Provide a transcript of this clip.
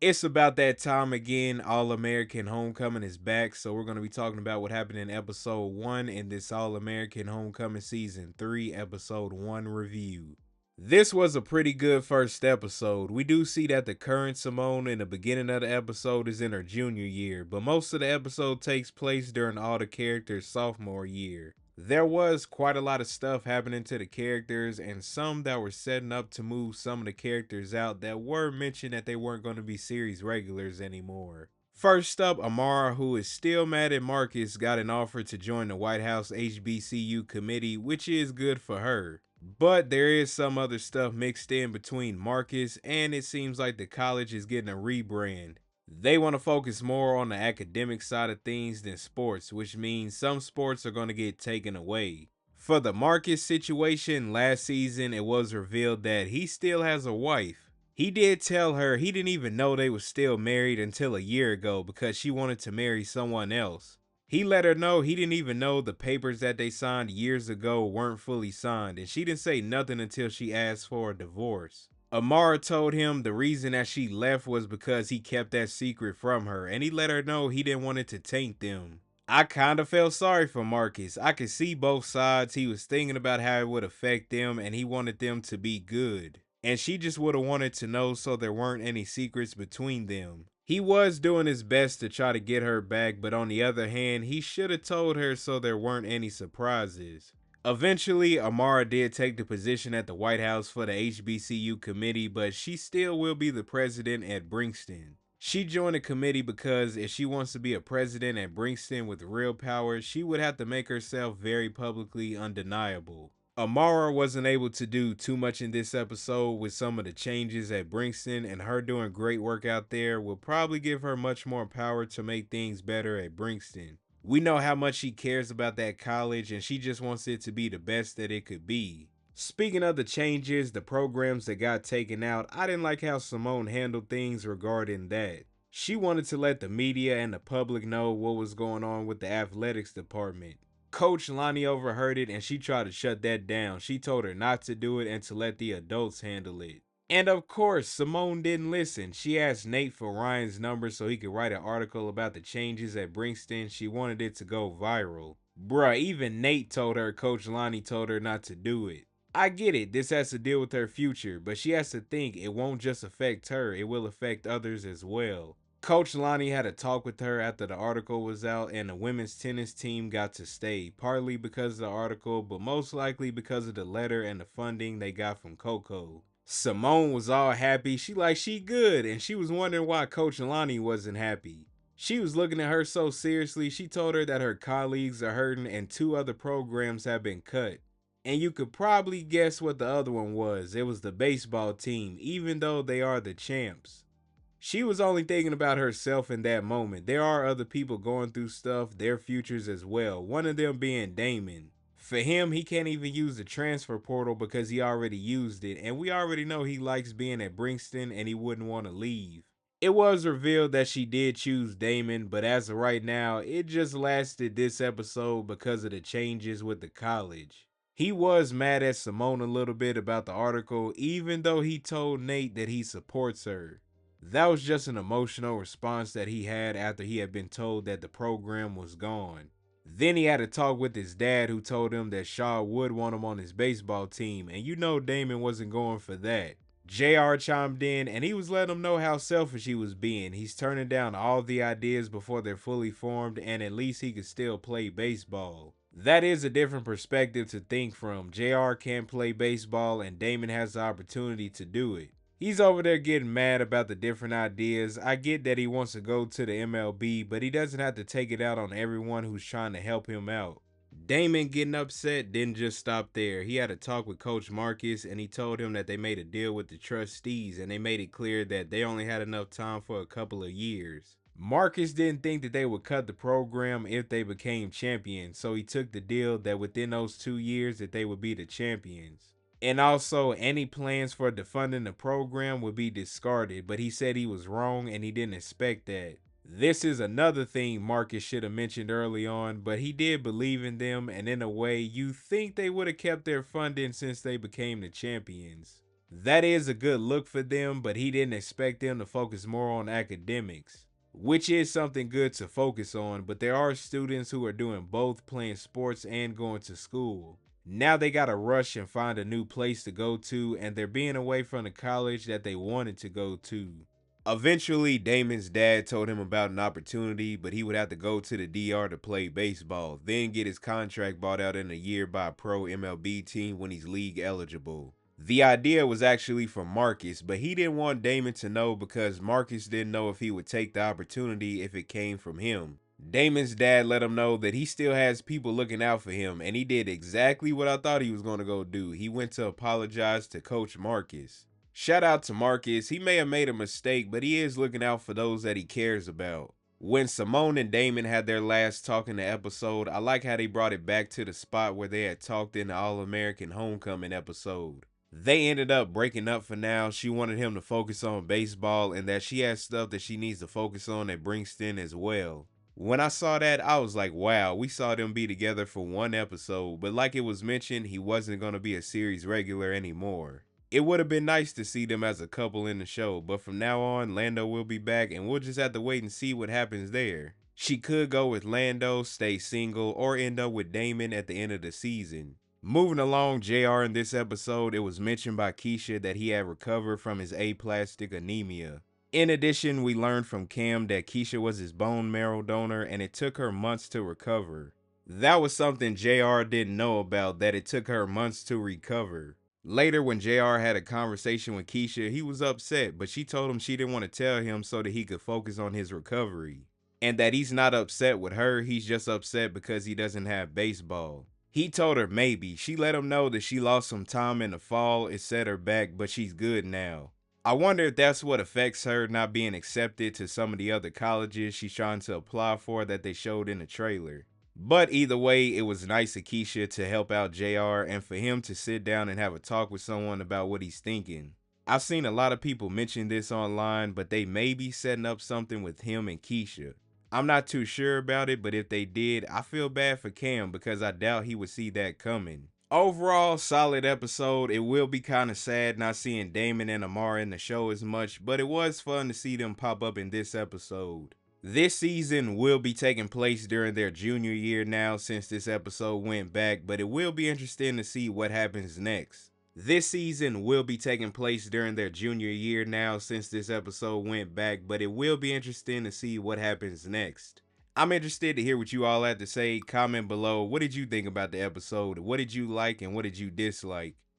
It's about that time again. All American Homecoming is back, so we're going to be talking about what happened in episode 1 in this All American Homecoming season 3, episode 1 review. This was a pretty good first episode. We do see that the current Simone in the beginning of the episode is in her junior year, but most of the episode takes place during all the characters' sophomore year. There was quite a lot of stuff happening to the characters, and some that were setting up to move some of the characters out that were mentioned that they weren't going to be series regulars anymore. First up, Amara, who is still mad at Marcus, got an offer to join the White House HBCU committee, which is good for her. But there is some other stuff mixed in between Marcus, and it seems like the college is getting a rebrand. They want to focus more on the academic side of things than sports, which means some sports are going to get taken away. For the Marcus situation, last season it was revealed that he still has a wife. He did tell her he didn't even know they were still married until a year ago because she wanted to marry someone else. He let her know he didn't even know the papers that they signed years ago weren't fully signed, and she didn't say nothing until she asked for a divorce. Amara told him the reason that she left was because he kept that secret from her, and he let her know he didn't want it to taint them. I kinda felt sorry for Marcus. I could see both sides. He was thinking about how it would affect them, and he wanted them to be good. And she just would have wanted to know so there weren't any secrets between them. He was doing his best to try to get her back, but on the other hand, he should have told her so there weren't any surprises. Eventually, Amara did take the position at the White House for the HBCU committee, but she still will be the president at Bringston. She joined the committee because if she wants to be a president at Bringston with real power, she would have to make herself very publicly undeniable. Amara wasn't able to do too much in this episode with some of the changes at Bringston, and her doing great work out there will probably give her much more power to make things better at Bringston. We know how much she cares about that college, and she just wants it to be the best that it could be. Speaking of the changes, the programs that got taken out, I didn't like how Simone handled things regarding that. She wanted to let the media and the public know what was going on with the athletics department. Coach Lonnie overheard it and she tried to shut that down. She told her not to do it and to let the adults handle it. And of course, Simone didn't listen. She asked Nate for Ryan's number so he could write an article about the changes at Bringston. She wanted it to go viral. Bruh, even Nate told her Coach Lonnie told her not to do it. I get it, this has to deal with her future, but she has to think it won't just affect her, it will affect others as well. Coach Lonnie had a talk with her after the article was out, and the women's tennis team got to stay, partly because of the article, but most likely because of the letter and the funding they got from Coco. Simone was all happy, she good, and she was wondering why Coach Lonnie wasn't happy. She was looking at her so seriously, she told her that her colleagues are hurting and 2 other programs have been cut. And you could probably guess what the other one was. It was the baseball team, even though they are the champs. She was only thinking about herself in that moment. There are other people going through stuff, their futures as well. One of them being Damon. For him, he can't even use the transfer portal because he already used it. And we already know he likes being at Bringston and he wouldn't want to leave. It was revealed that she did choose Damon, but as of right now, it just lasted this episode because of the changes with the college. He was mad at Simone a little bit about the article, even though he told Nate that he supports her. That was just an emotional response that he had after he had been told that the program was gone. Then he had a talk with his dad who told him that Shaw would want him on his baseball team, and you know Damon wasn't going for that. JR chimed in and he was letting him know how selfish he was being. He's turning down all the ideas before they're fully formed, and at least he could still play baseball. That is a different perspective to think from. JR can't play baseball and Damon has the opportunity to do it. He's over there getting mad about the different ideas. I get that he wants to go to the MLB, but he doesn't have to take it out on everyone who's trying to help him out. Damon getting upset didn't just stop there. He had a talk with Coach Marcus and he told him that they made a deal with the trustees and they made it clear that they only had enough time for a couple of years. Marcus didn't think that they would cut the program if they became champions, so he took the deal that within those 2 years that they would be the champions. And also, any plans for defunding the program would be discarded, but he said he was wrong and he didn't expect that. This is another thing Marcus should have mentioned early on, but he did believe in them, and in a way, you think they would have kept their funding since they became the champions. That is a good look for them, but he didn't expect them to focus more on academics, which is something good to focus on, but there are students who are doing both, playing sports and going to school. Now they gotta rush and find a new place to go to, and they're being away from the college that they wanted to go to. Eventually, Damon's dad told him about an opportunity, but he would have to go to the DR to play baseball, then get his contract bought out in a year by a pro MLB team when he's league eligible. The idea was actually from Marcus, but he didn't want Damon to know because Marcus didn't know if he would take the opportunity if it came from him. Damon's dad let him know that he still has people looking out for him, and he did exactly what I thought he was going to go do. He went to apologize to Coach Marcus. Shout out to Marcus. He may have made a mistake, but he is looking out for those that he cares about. When Simone and Damon had their last talk in the episode, I like how they brought it back to the spot where they had talked in the All-American Homecoming episode. They ended up breaking up for now. She wanted him to focus on baseball and that she has stuff that she needs to focus on at Bringston as well. When I saw that, I was like, wow, we saw them be together for one episode, but like it was mentioned, he wasn't going to be a series regular anymore. It would have been nice to see them as a couple in the show, but from now on, Lando will be back and we'll just have to wait and see what happens there. She could go with Lando, stay single, or end up with Damon at the end of the season. Moving along, JR in this episode, it was mentioned by Keisha that he had recovered from his aplastic anemia. In addition, we learned from Cam that Keisha was his bone marrow donor and it took her months to recover. That was something JR didn't know about, that it took her months to recover. Later, when JR had a conversation with Keisha, he was upset, but she told him she didn't want to tell him so that he could focus on his recovery. And that he's not upset with her, he's just upset because he doesn't have baseball. He told her maybe. She let him know that she lost some time in the fall, it set her back, but she's good now. I wonder if that's what affects her not being accepted to some of the other colleges she's trying to apply for that they showed in the trailer. But either way, it was nice of Keisha to help out JR and for him to sit down and have a talk with someone about what he's thinking. I've seen a lot of people mention this online, but they may be setting up something with him and Keisha. I'm not too sure about it, but if they did, I feel bad for Cam because I doubt he would see that coming. Overall, solid episode. It will be kind of sad not seeing Damon and Amara in the show as much, but it was fun to see them pop up in this episode. This season will be taking place during their junior year now since this episode went back, but it will be interesting to see what happens next. This season will be taking place during their junior year now since this episode went back, but it will be interesting to see what happens next. I'm interested to hear what you all had to say. Comment below. What did you think about the episode? What did you like and what did you dislike?